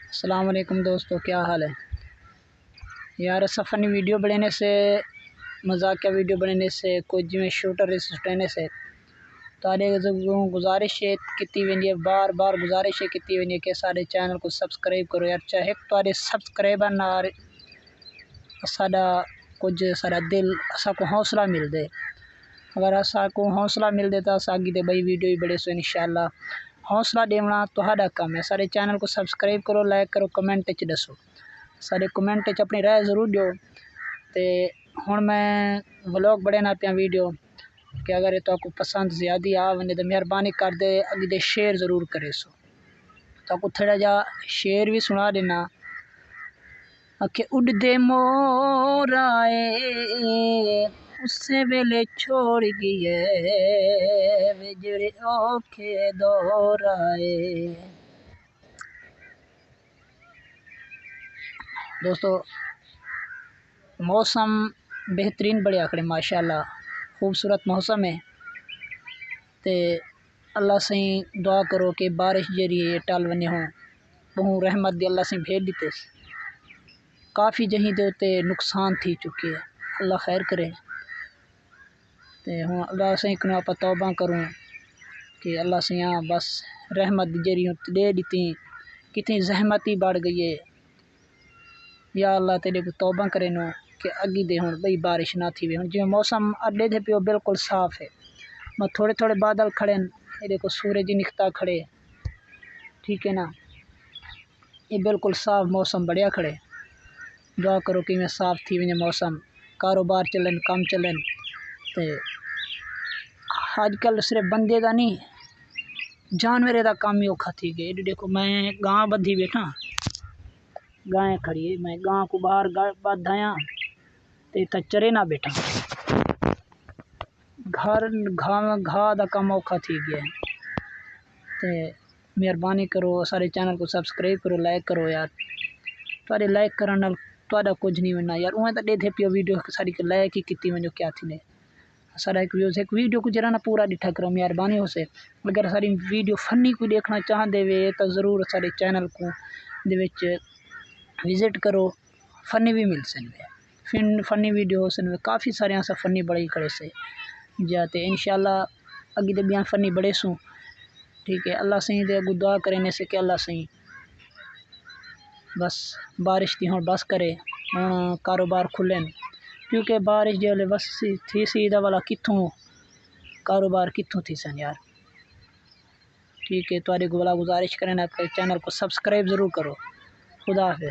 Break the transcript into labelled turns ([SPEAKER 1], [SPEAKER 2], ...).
[SPEAKER 1] अस्सलाम वालेकुम दोस्तों, क्या हाल है यार। फ़नी वीडियो बनाने से, मजाकिया वीडियो बनाने से, कुछ जिमें शूटर हटाने से तारे गुजारिश की वी बार बार गुजारिश की वी कि सारे चैनल को सब्सक्राइब करो यार। चाहे तारे सब्सक्राइबर ना साडा कुछ सारा दिल असा को हौसला मिल दे। अगर असा को हौसला मिल दे तो अस आगे दे बई वीडियो भी बड़े सो इंशाअल्लाह। हौसला देना तुहाडा काम है। सारे चैनल को सब्सक्राइब करो, लाइक करो, कमेंट च दसो। सारे कमेंट च अपनी राय ज़रूर दो। तो हुण मैं व्लॉग बनाना पाया वीडियो कि अगर ये तो पसंद ज़्यादा आ वने तो मेहरबानी कर दे अगे दे शेयर ज़रूर करे सो। तो थोड़ा जा शेर भी सुना देना। आखे उड़दे मोराए उसे वेले छोड़ गए वे जेड़े औखे दौराए। दोस्तों मौसम बेहतरीन बढ़िया खड़े माशाल्लाह, खूबसूरत मौसम है। तो अल्लाह से दुआ करो कि बारिश जरी टल वने हो बहु रहमत दी अल्लाह से भेज दीते। काफ़ी जहीं दे उत्ते नुकसान थी चुके है, अल्लाह खैर करे। तो हूँ अल्लाह से को आप तौबा करूँ कि अल्लाह से यहाँ बस रहमत जरी दे दी कितनी जहमत ही बढ़ गई है। या अल्लाह तेरे को तौबा करे नो कि अगी दे हूँ बई बारिश ना थी हूँ जिमें मौसम अड्डे थे पियो बिल्कुल साफ़ है। मैं थोड़े थोड़े बादल खड़े ये देखो सूरज निकता खड़े, ठीक है ना। ये बिल्कुल साफ़ मौसम बढ़िया खड़े। दुआ करो कि मैं साफ़ थी वने मौसम, कारोबार चलन, काम चलन। तो आजकल सिर्फ बंदे का नहीं जानवरे का काम ही औखा थी गए। देखो मैं गां बधी बैठा, गायें खड़ी है, मैं गां को बाहर बधाया तो इतना चरे ना बैठा। घर घा का काम औखा थी गया। तो मेहरबानी करो सारे चैनल को सब्सक्राइब करो, लाइक करो यार। तुहाडे लाइक करन नाल तुहाडा कुछ नहीं बनना यार। उवें तो देखे पियो वीडियो सारी लाइक ही की वजो क्या थी ने सारा एक वीडियो को जरा ना पूरा डिठा करो मेहरबानी हो से। अगर सारी वीडियो फनी कोई देखना चाहते वे तो ज़रूर सारे चैनल को विजिट करो। फनी भी मिल सन फनी वीडियो हो सन काफ़ी सारे ऐसा फनी बड़े खड़े से जाते इंशाल्लाह अगे तो बियाँ फनी बड़े सूँ, ठीक है। अल्लाह सही दे अगू दुआ करें से कि अल्लाह सही बस बारिश की हूँ बस करे हूँ कारोबार खुलन, क्योंकि बारिश जो बस थी सी वाला कितों कारोबार कितों थी सन यार, ठीक है। तुहाडे को गुजारिश करें आपके चैनल को सब्सक्राइब ज़रूर करो। खुदा हाफिज़।